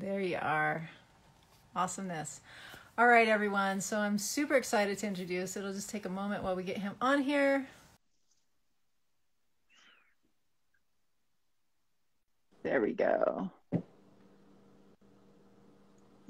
There you are. Awesomeness. All right, everyone. So I'm super excited to introduce. It'll just take a moment while we get him on here. There we go.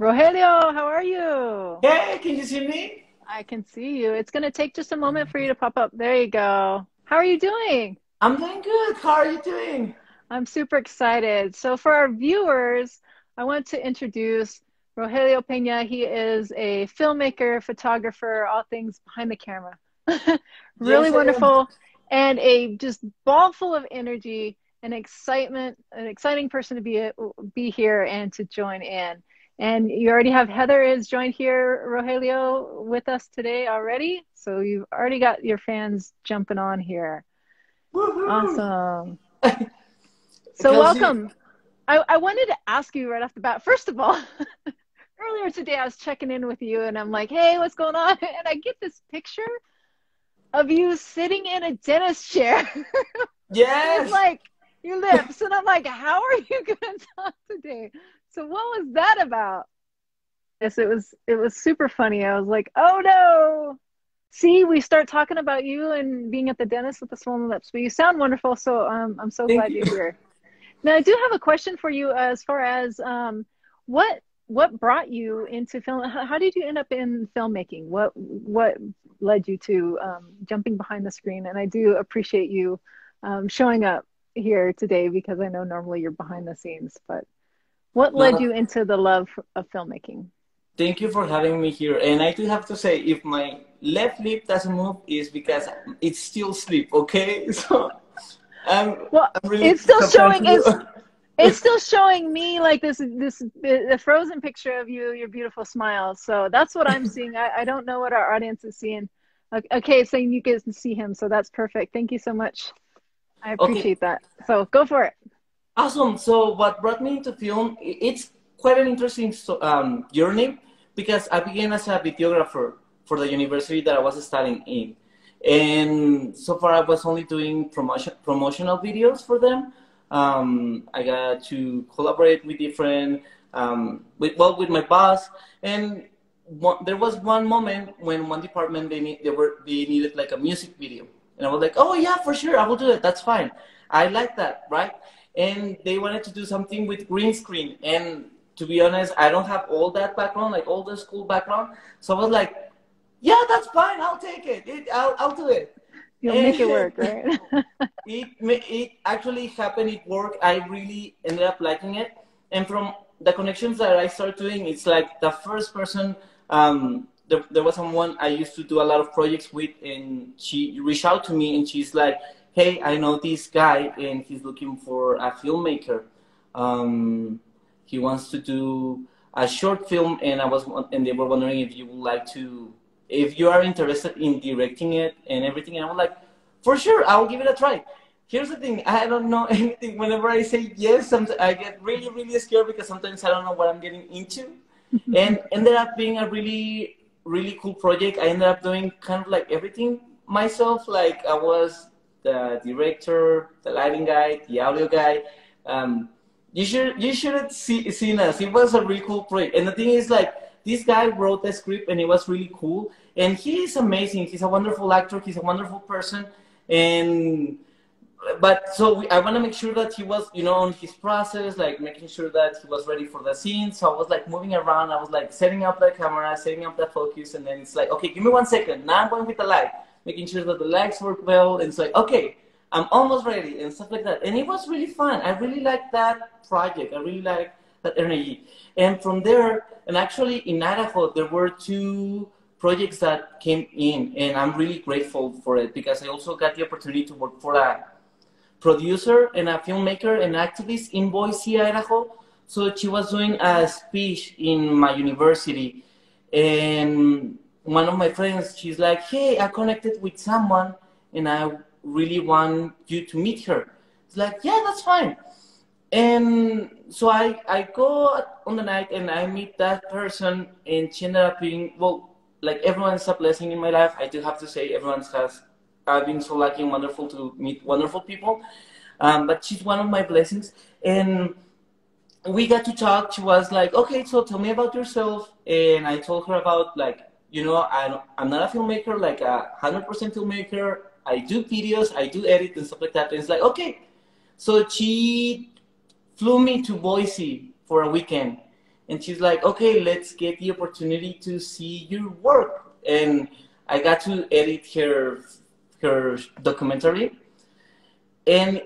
Rogelio, how are you? Hey, can you see me? I can see you. It's going to take just a moment for you to pop up. There you go. How are you doing? I'm doing good. How are you doing? I'm super excited. So for our viewers, I want to introduce Rogelio Pena. He is a filmmaker, photographer, all things behind the camera. Really Yes, I am. wonderful, and a just ball full of energy and excitement, an exciting person to be here and to join in. And you already have Heather is joined here, Rogelio, with us today already. So you've already got your fans jumping on here. Woohoo! Awesome. So Because you, welcome. I wanted to ask you right off the bat, first of all, earlier today I was checking in with you and I'm like, hey, what's going on? And I get this picture of you sitting in a dentist chair with yes. like your lips. And I'm like, how are you going to talk today? So what was that about? Yes, it was super funny. I was like, oh no. See, we start talking about you and being at the dentist with the swollen lips, but you sound wonderful. So I'm so Thank glad you. you're here. Now, I do have a question for you as far as what brought you into film? How did you end up in filmmaking? What led you to jumping behind the screen? And I do appreciate you showing up here today because I know normally you're behind the scenes. But what led No, you into the love of filmmaking? thank you for having me here. And I do have to say, if my left lip doesn't move, is because it's still sleep. Okay, so Well, I'm really it's still sometimes. showing. It's still showing me like this the frozen picture of you, your beautiful smile. So that's what I'm seeing. I don't know what our audience is seeing. Okay, so you guys can see him. So that's perfect. Thank you so much. I Okay, appreciate that. So go for it. awesome. So what brought me into film? It's quite an interesting journey because I began as a videographer for the university that I was studying in, and so far I was only doing promotional videos for them. I got to collaborate with different with my boss, and there was one moment when one department they needed like a music video, and I was like, oh yeah, for sure, I will do it. That's fine. I like that, right? And they wanted to do something with green screen. And to be honest, I don't have all that background, like all the school background. So I was like, yeah, that's fine. I'll take it. I'll do it. You'll make it And work, right? it actually happened. It worked. I really ended up liking it. And from the connections that I started doing, it's like the first person. There was someone I used to do a lot of projects with, and she reached out to me, and she's like, "Hey, I know this guy, and he's looking for a filmmaker. Um, he wants to do a short film, and they were wondering if you would like to, if you are interested in directing it and everything." And I was like, "For sure, I'll give it a try." Here's the thing: I don't know anything. Whenever I say yes, sometimes I get really, really scared because sometimes I don't know what I'm getting into, and ended up being a really, really cool project. I ended up doing kind of like everything myself. Like I was the director, the lighting guy, the audio guy. Um, you should have seen us. It was a really cool project. And the thing is, like, this guy wrote the script, and it was really cool. And he is amazing. He's a wonderful actor. He's a wonderful person. And but so I want to make sure that he was, on his process, like making sure that he was ready for the scene. So I was like moving around. I was like setting up the camera, setting up the focus, and then it's like, okay, give me 1 second. Now I'm going with the light, making sure that the lights work well. And it's like, okay, I'm almost ready and stuff like that. And it was really fun. I really liked that project. I really liked that energy. And from there, and actually in Idaho, there were two projects that came in, and I'm really grateful for it because I also got the opportunity to work for a producer and a filmmaker and activist in Boise, Idaho. So she was doing a speech in my university. And one of my friends, she's like, hey, I connected with someone and I really want you to meet her. It's like, yeah, that's fine. And so I go on the night and I meet that person, and she ended up being, well, like everyone's a blessing in my life. I do have to say, I've been so lucky and wonderful to meet wonderful people. But she's one of my blessings. And we got to talk. She was like, okay, so tell me about yourself. And I told her about like, you know, I'm not a filmmaker, like 100% filmmaker. I do videos, I do edit and stuff like that. And it's like, okay. So she flew me to Boise for a weekend. And she's like, okay, let's get the opportunity to see your work. And I got to edit her documentary. And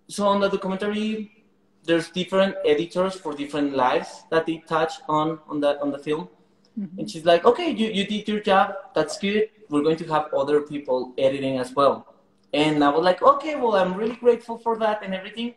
so on the documentary, there's different editors for different lives that they touch on the film. And Mm-hmm. she's like, okay, you did your job, that's good. We're going to have other people editing as well. And I was like, okay, well, I'm really grateful for that and everything.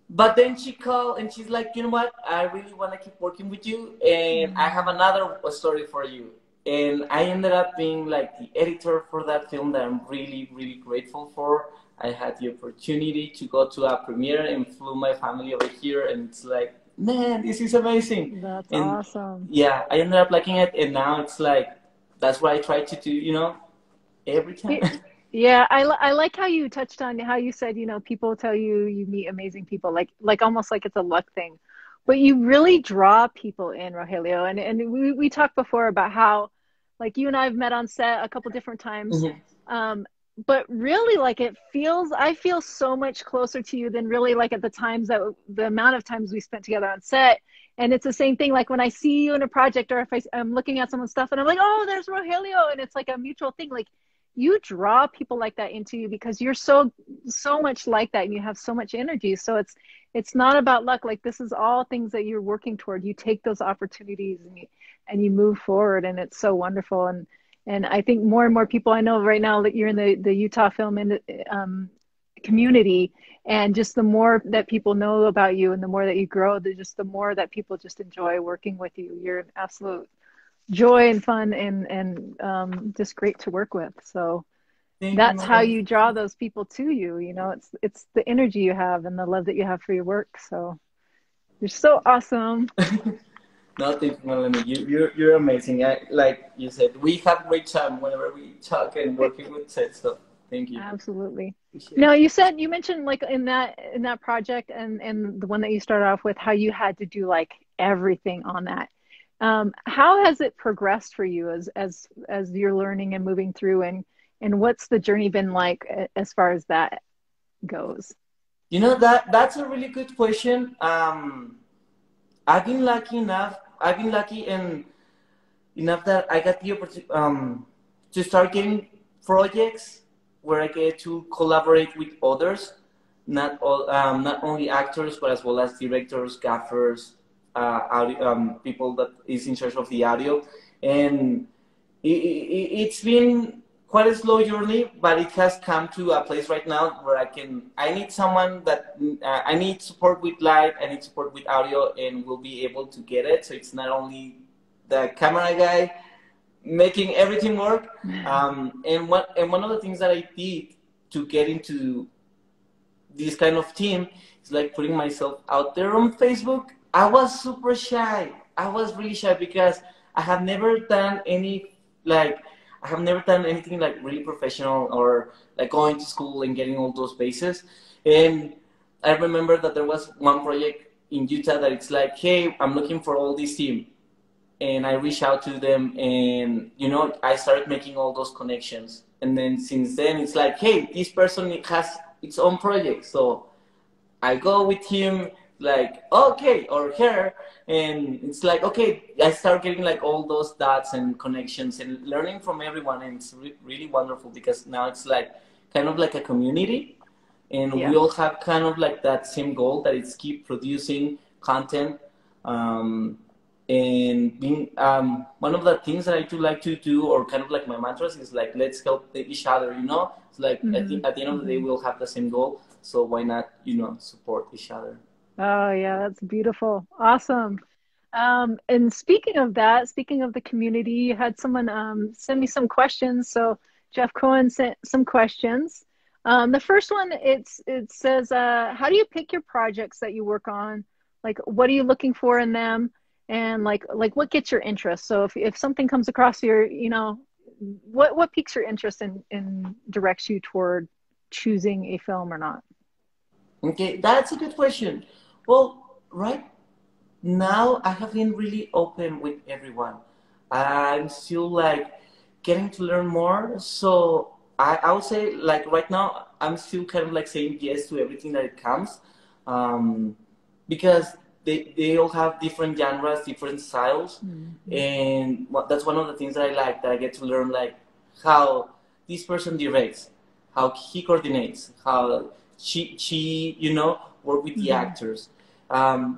But then she called and she's like, you know what? I really want to keep working with you, and I have another story for you. And I ended up being like the editor for that film that I'm really, really grateful for. I had the opportunity to go to a premiere and flew my family over here, and it's like, man, this is amazing. That's And awesome. yeah, I ended up liking it, and now it's like, that's what I try to do, every time. Yeah, I like how you touched on how you said, people tell you you meet amazing people, like almost like it's a luck thing. But you really draw people in, Rogelio. And we talked before about how like you and I have met on set a couple different times. Mhm. Um, but really like I feel so much closer to you than really like at the times that the amount of times we spent together on set. And it's the same thing like when I see you in a project or if I'm looking at someone's stuff and I'm like, oh, there's Rogelio, and it's like a mutual thing. Like you draw people like that into you because you're so much like that and you have so much energy. So it's not about luck. Like this is all things that you're working toward. You take those opportunities and you move forward, and it's so wonderful. And I think more and more people, I know right now that you're in the Utah film community, and just the more that people know about you and the more that you grow, the more that people just enjoy working with you. You're an absolute joy and fun and just great to work with. So Thank you, that's how Melanie. you draw those people to you. It's the energy you have and the love that you have for your work. So you're so awesome. No, thank you, Melanie. You're amazing. Like you said, we have great time whenever we talk and working with set. So thank you. Absolutely. Appreciate it. Now you mentioned like in that project and the one that you started off with, how you had to do like everything on that. How has it progressed for you as you're learning and moving through, and what's the journey been like as far as that goes? That's a really good question. I've been lucky enough. I've been lucky enough that I got the opportunity to start getting projects where I get to collaborate with others, not only actors but as well as directors, gaffers, people that is in charge of the audio, and it's been quite a slow journey, but it has come to a place right now where I need someone that I need support with light, I need support with audio, and will be able to get it. So it's not only the camera guy making everything work. And one of the things that I did to get into this kind of team is like putting myself out there on Facebook. I was super shy. I was really shy because I have never done like I have never done anything like really professional or like going to school and getting all those bases. And I remember that there was one project in Utah that it's like, hey, I'm looking for all this team, and I reached out to them, and I started making all those connections. And then since then, it's like, hey, this person has its own project, so I go with him, like, okay, or her, and it's like, okay, I start getting like all those dots and connections and learning from everyone, and it's really wonderful because now it's like kind of like a community, and we Yeah. all have kind of like that same goal that is keep producing content. Um, and being one of the things that I do like to do, or kind of like my mantras, is like let's help each other. It's like Hmm. at the end of the day Hmm. we'll have the same goal. So why not support each other? Oh yeah, that's beautiful. Awesome. And speaking of that, speaking of the community, you had someone send me some questions. So Jeff Cohen sent some questions. The first one, it says, how do you pick your projects that you work on? Like, what are you looking for in them? And like what gets your interest? So if something comes across your, what piques your interest and directs you toward choosing a film or not? Okay, that's a good question. Well, right now I have been really open with everyone. I'm still like getting to learn more. So I would say like right now I'm still kind of like saying yes to everything that it comes. Um, because they all have different genres, different styles. Mm-hmm. And that's one of the things that I like, that I get to learn like how this person directs, how he coordinates, how she work with the Mm-hmm. actors.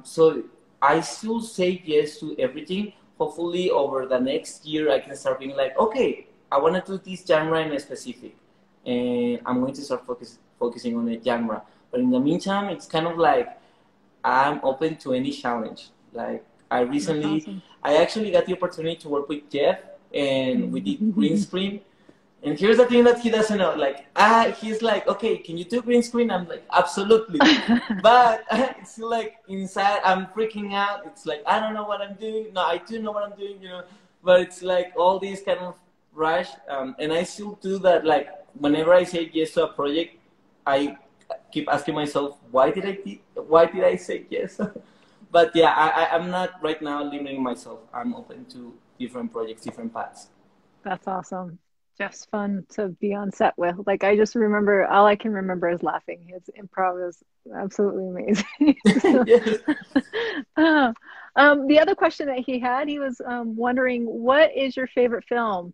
So I still say yes to everything. Hopefully, over the next year, I can start being like, okay, I want to do this genre in a specific, and I'm going to start focusing on a genre. But in the meantime, it's kind of like I'm open to any challenge. Like That's awesome. I actually got the opportunity to work with Jeff, and we did green Mm-hmm. screen. And here's the thing that he doesn't know. Like, he's like, okay, can you do green screen? I'm like, absolutely. But it's still like inside, I'm freaking out. It's like, I don't know what I'm doing. No, I do know what I'm doing, But it's like all these kind of rush. And I still do that. Like, whenever I say yes to a project, I keep asking myself, why did I say yes? But yeah, I'm not right now limiting myself. I'm open to different projects, different paths. That's awesome. Just fun to be on set with. Like I just remember, all I can remember is laughing. His improv is absolutely amazing. So, Yes. the other question that he had, he was wondering, what is your favorite film,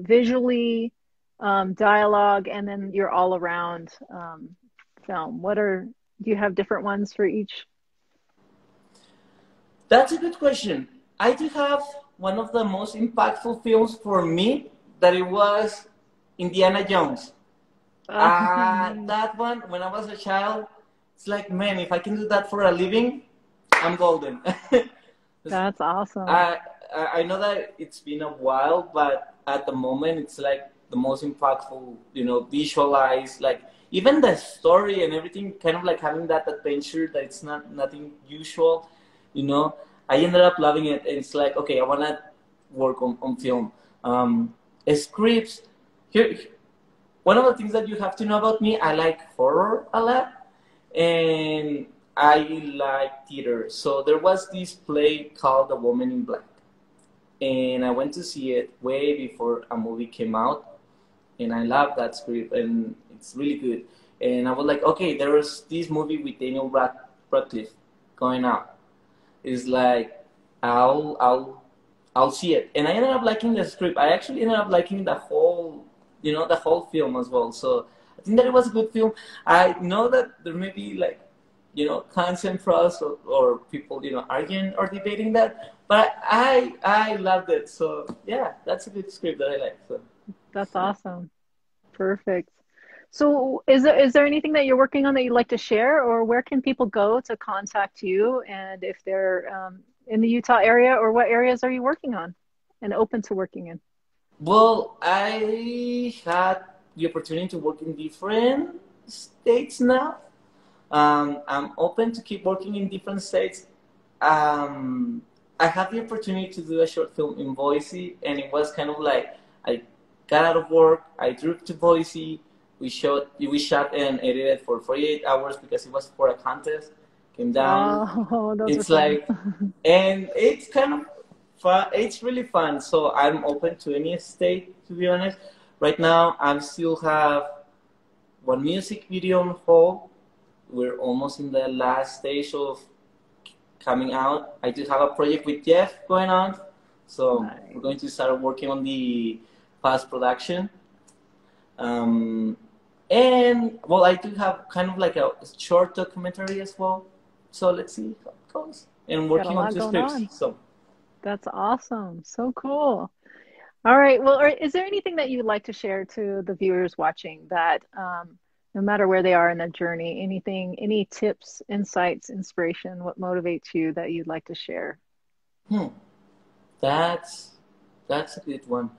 visually, dialogue, and then your all around film? Do you have different ones for each? That's a good question. I do have one of the most impactful films for me, that it was Indiana Jones. Nice. That one, when I was a child, it's like, man, if I can do that for a living, I'm golden. That's awesome. I I know that it's been a while, but at the moment, it's like the most impactful. Visualize, like even the story and everything, kind of like having that adventure that it's not nothing usual. You know, I ended up loving it, and it's like, okay, I wanna work on film. Scripts. Here, one of the things that you have to know about me, I like horror a lot, and I like theater. So there was this play called The Woman in Black, and I went to see it way before a movie came out, and I love that script, and it's really good. And I was like, okay, there was this movie with Radcliffe going out. It's like, I'll I'll I'll see it, and I ended up liking the script. I actually ended up liking the whole film as well. So I think that it was a good film. I know that there may be like, consent for us, or people, arguing or debating that, but I loved it. So yeah, that's a good script that I like. So That's yeah. awesome. Perfect. So, is there anything that you're working on that you'd like to share, or where can people go to contact you? And if they're in the Utah area, or what areas are you working on and open to working in? Well, I had the opportunity to work in different states now. I'm open to keep working in different states. I had the opportunity to do a short film in Boise, and it was kind of like, I got out of work, I drove to Boise, we shot and edited for 48 hours because it was for a contest. Came down. Oh, those are It's fun. like, and it's kind of fun. It's really fun. So I'm open to any state, to be honest. Right now, I still have one music video on hold. We're almost in the last stage of coming out. I do have a project with Jeff going on, so we're Nice. going to start working on the post production. Um, and well, I do have kind of like a short documentary as well. So let's see how it goes. And Got a working on lot two going scripts. on. So That's awesome. So cool. All right. Well, is there anything that you'd like to share to the viewers watching that, no matter where they are in their journey, any tips, insights, inspiration, what motivates you that you'd like to share? hmm, that's that's a good one.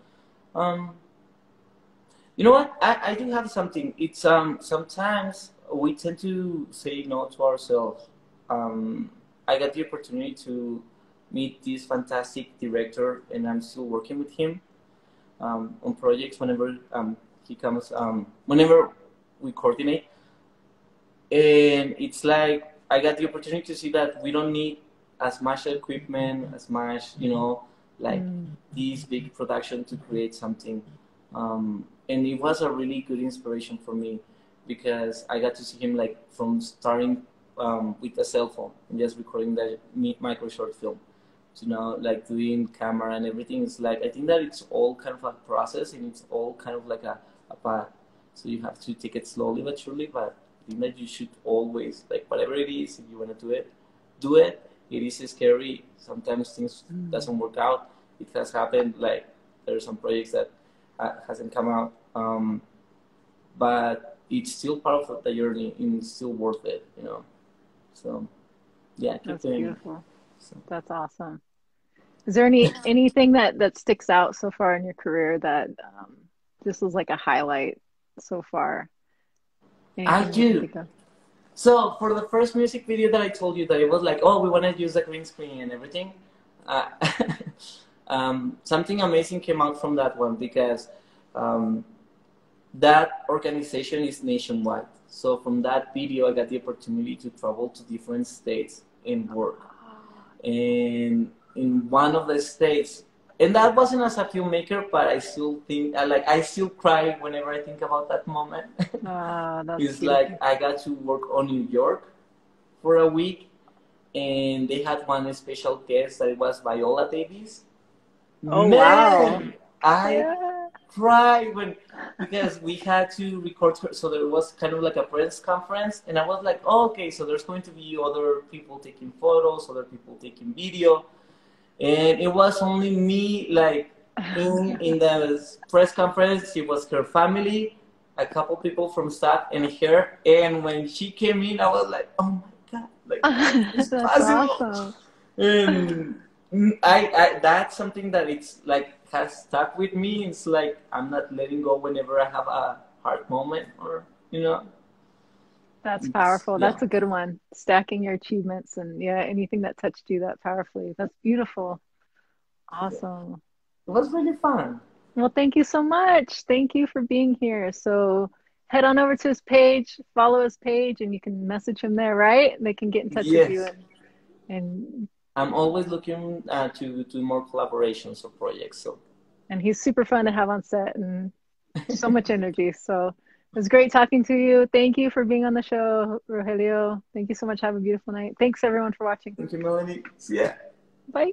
Um, you know what? I do have something. It's sometimes we tend to say no to ourselves. I got the opportunity to meet this fantastic director, and I'm still working with him on projects whenever he comes. Whenever we coordinate, and it's like I got the opportunity to see that we don't need as much equipment, as much, like this big production to create something. And it was a really good inspiration for me because I got to see him like from starting with a cell phone and just recording the micro short film. Like doing camera and everything. It's like, I think that it's all kind of a process and it's all kind of like a path. So you have to take it slowly but surely, but I think that you should always, like whatever it is, if you want to do it, do it. It is scary. Sometimes things doesn't work out. It has happened. Like there are some projects that hasn't come out, but it's still part of the journey and it's still worth it. So yeah, keep That's doing it. beautiful. So. That's awesome. Is there anything that sticks out so far in your career that this was like a highlight so far? I Anything you can do. think of? So for the first music video that I told you that it was like, oh, we want to use the green screen and everything, uh, something amazing came out from that one because um, that organization is nationwide. So from that video, I got the opportunity to travel to different states and work. And in one of the states, and that wasn't as a filmmaker, but I still think, I still cry whenever I think about that moment. Ah, that's It's like beautiful. I got to work on New York for a week, and they had one special guest that was Viola Davis. Oh, wow. Man, I Yeah. cried because we had to record her. So there was kind of like a press conference, and I was like, oh, okay, so there's going to be other people taking photos, other people taking video, and it was only me like in the press conference. It was her family, a couple people from staff, and her. And when she came in, I was like, oh my god, like how is this That's possible? awesome. And I that's something that it's like has stuck with me. It's like I'm not letting go whenever I have a hard moment, or That's it's, powerful. yeah, That's a good one. Stacking your achievements and yeah, anything that touched you that powerfully. That's beautiful. yeah. Awesome. It was really fun. Well, thank you so much. Thank you for being here. So head on over to his page, follow his page, and you can message him there, right? They can get in touch with you Yes, and I'm always looking to do more collaborations or projects. So and he's super fun to have on set and so much energy. So it was great talking to you. Thank you for being on the show, Rogelio. Thank you so much. Have a beautiful night. Thanks everyone for watching. thank you, Melanie. See ya. Bye.